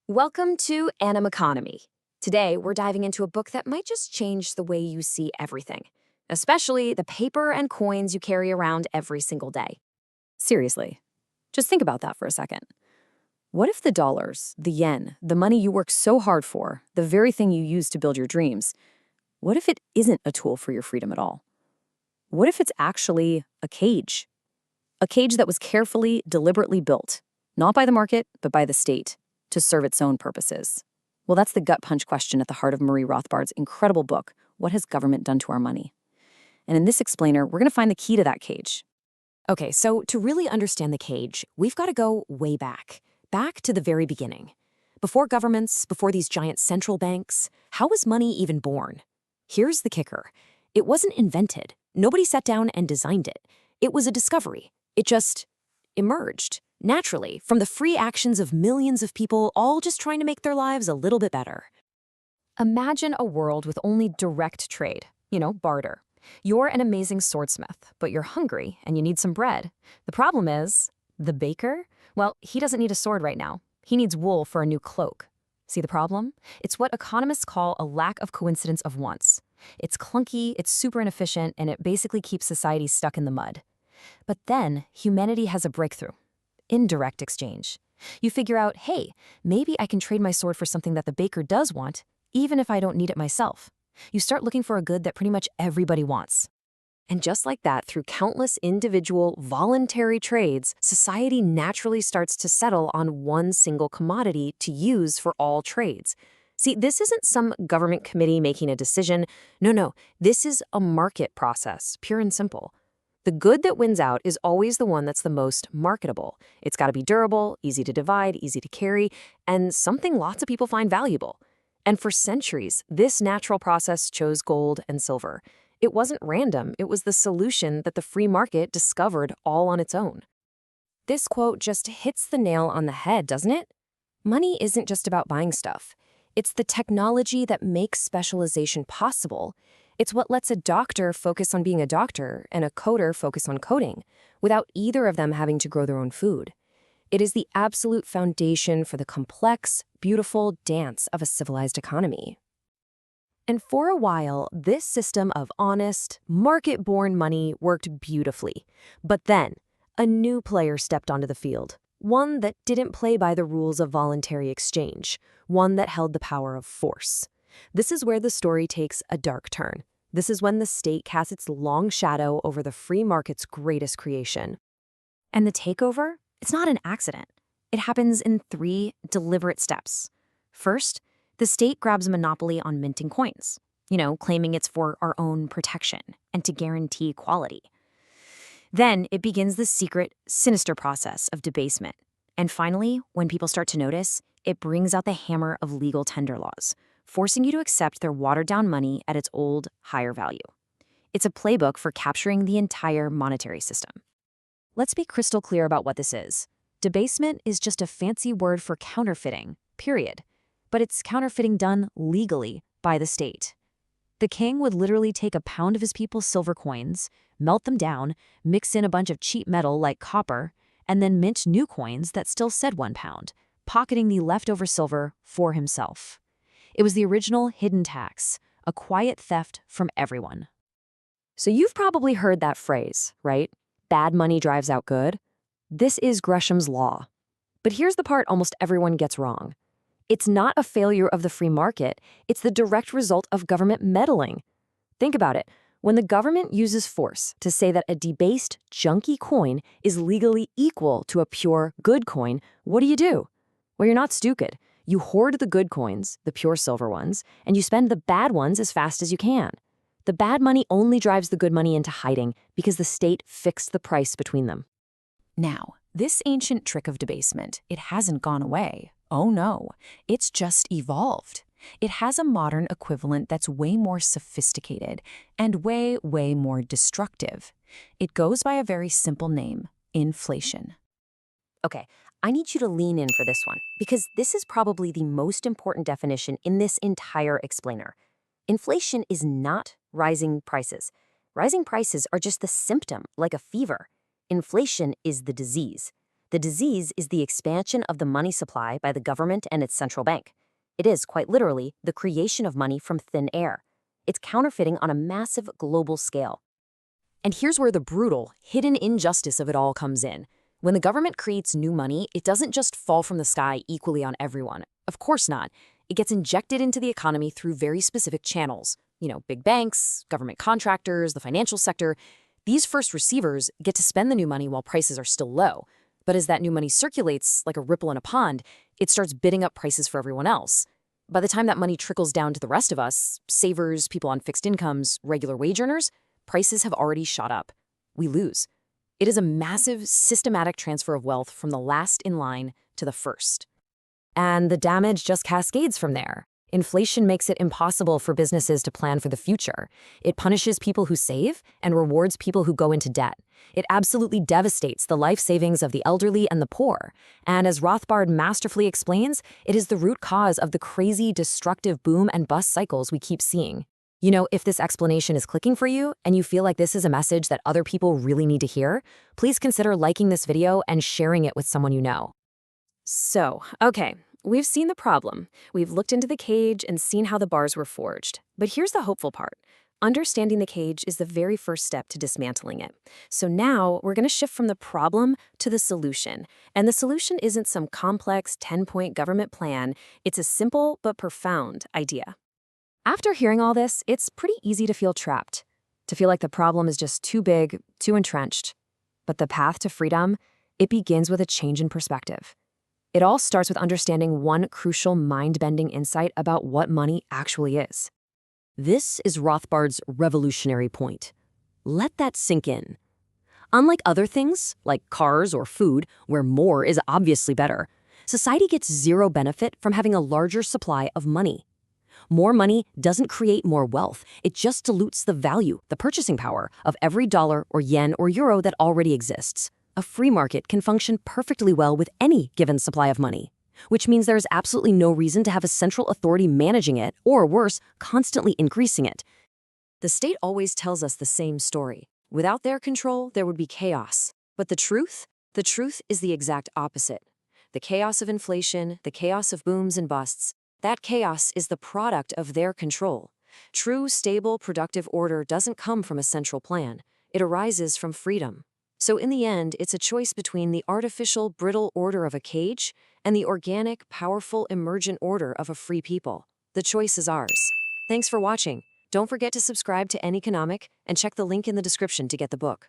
Welcome to Animeconomy. Today, we're diving into a book that might just change the way you see everything, especially the paper and coins you carry around every single day. Seriously, just think about that for a second. What if the dollars, the yen, the money you work so hard for, the very thing you use to build your dreams, what if it isn't a tool for your freedom at all? What if it's actually a cage? A cage that was carefully, deliberately built, not by the market, but by the state, to serve its own purposes? Well, that's the gut punch question at the heart of Murray Rothbard's incredible book, What Has Government Done to Our Money? And in this explainer, we're going to find the key to that cage. Okay, so to really understand the cage, we've got to go way back to the very beginning. Before governments, before these giant central banks, how was money even born? Here's the kicker. It wasn't invented. Nobody sat down and designed it. It was a discovery. It just emerged naturally from the free actions of millions of people all just trying to make their lives a little bit better. Imagine a world with only direct trade, barter. You're an amazing swordsmith, but you're hungry and you need some bread. The problem is, the baker? Well, he doesn't need a sword right now. He needs wool for a new cloak. See the problem? It's what economists call a lack of coincidence of wants. It's clunky, it's super inefficient, and it basically keeps society stuck in the mud. But then, humanity has a breakthrough. Indirect exchange. You figure out, hey, maybe I can trade my sword for something that the baker does want, even if I don't need it myself. You start looking for a good that pretty much everybody wants. And just like that, through countless individual, voluntary trades, society naturally starts to settle on one single commodity to use for all trades. See, this isn't some government committee making a decision. No, this is a market process, pure and simple. The good that wins out is always the one that's the most marketable. It's got to be durable, easy to divide, easy to carry, and something lots of people find valuable. And for centuries, this natural process chose gold and silver. It wasn't random, it was the solution that the free market discovered all on its own. This quote just hits the nail on the head, doesn't it? Money isn't just about buying stuff. It's the technology that makes specialization possible. It's what lets a doctor focus on being a doctor and a coder focus on coding, without either of them having to grow their own food. It is the absolute foundation for the complex, beautiful dance of a civilized economy. And for a while, this system of honest, market-born money worked beautifully. But then, a new player stepped onto the field. One that didn't play by the rules of voluntary exchange. One that held the power of force. This is where the story takes a dark turn. This is when the state casts its long shadow over the free market's greatest creation. And the takeover? It's not an accident. It happens in 3 deliberate steps. First, the state grabs a monopoly on minting coins, claiming it's for our own protection and to guarantee quality. Then it begins the secret, sinister process of debasement. And finally, when people start to notice, it brings out the hammer of legal tender laws, forcing you to accept their watered-down money at its old, higher value. It's a playbook for capturing the entire monetary system. Let's be crystal clear about what this is. Debasement is just a fancy word for counterfeiting, period. But it's counterfeiting done legally by the state. The king would literally take a pound of his people's silver coins, melt them down, mix in a bunch of cheap metal like copper, and then mint new coins that still said 1 pound, pocketing the leftover silver for himself. It was the original hidden tax, a quiet theft from everyone. So you've probably heard that phrase, right? Bad money drives out good. This is Gresham's law. But here's the part almost everyone gets wrong. It's not a failure of the free market, it's the direct result of government meddling. Think about it. When the government uses force to say that a debased, junky coin is legally equal to a pure, good coin, what do? Well, you're not stupid. You hoard the good coins, the pure silver ones, and you spend the bad ones as fast as you can. The bad money only drives the good money into hiding because the state fixed the price between them. Now, this ancient trick of debasement, it hasn't gone away. Oh no, it's just evolved. It has a modern equivalent that's way more sophisticated and way more destructive. It goes by a very simple name, inflation. Okay, I need you to lean in for this one, because this is probably the most important definition in this entire explainer. Inflation is not rising prices. Rising prices are just the symptom, like a fever. Inflation is the disease. The disease is the expansion of the money supply by the government and its central bank. It is, quite literally, the creation of money from thin air. It's counterfeiting on a massive global scale. And here's where the brutal, hidden injustice of it all comes in. When the government creates new money, it doesn't just fall from the sky equally on everyone. Of course not. It gets injected into the economy through very specific channels. Big banks, government contractors, the financial sector. These first receivers get to spend the new money while prices are still low. But as that new money circulates, like a ripple in a pond, it starts bidding up prices for everyone else. By the time that money trickles down to the rest of us, savers, people on fixed incomes, regular wage earners, prices have already shot up. We lose. It is a massive, systematic transfer of wealth from the last in line to the first. And the damage just cascades from there. Inflation makes it impossible for businesses to plan for the future. It punishes people who save and rewards people who go into debt. It absolutely devastates the life savings of the elderly and the poor. And as Rothbard masterfully explains, it is the root cause of the crazy, destructive boom and bust cycles we keep seeing. If this explanation is clicking for you and you feel like this is a message that other people really need to hear, please consider liking this video and sharing it with someone you know. So, okay, we've seen the problem. We've looked into the cage and seen how the bars were forged. But here's the hopeful part. Understanding the cage is the very first step to dismantling it. So now we're going to shift from the problem to the solution. And the solution isn't some complex 10-point government plan. It's a simple but profound idea. After hearing all this, it's pretty easy to feel trapped, to feel like the problem is just too big, too entrenched. But the path to freedom, it begins with a change in perspective. It all starts with understanding one crucial mind-bending insight about what money actually is. This is Rothbard's revolutionary point. Let that sink in. Unlike other things, like cars or food, where more is obviously better, society gets zero benefit from having a larger supply of money. More money doesn't create more wealth. It just dilutes the value, the purchasing power, of every dollar or yen or euro that already exists. A free market can function perfectly well with any given supply of money, which means there is absolutely no reason to have a central authority managing it, or worse, constantly increasing it. The state always tells us the same story. Without their control, there would be chaos. But the truth? The truth is the exact opposite. The chaos of inflation, the chaos of booms and busts, that chaos is the product of their control. True, stable, productive order doesn't come from a central plan. It arises from freedom. So in the end, it's a choice between the artificial, brittle order of a cage and the organic, powerful, emergent order of a free people. The choice is ours. Thanks for watching. Don't forget to subscribe to Animeconomy and check the link in the description to get the book.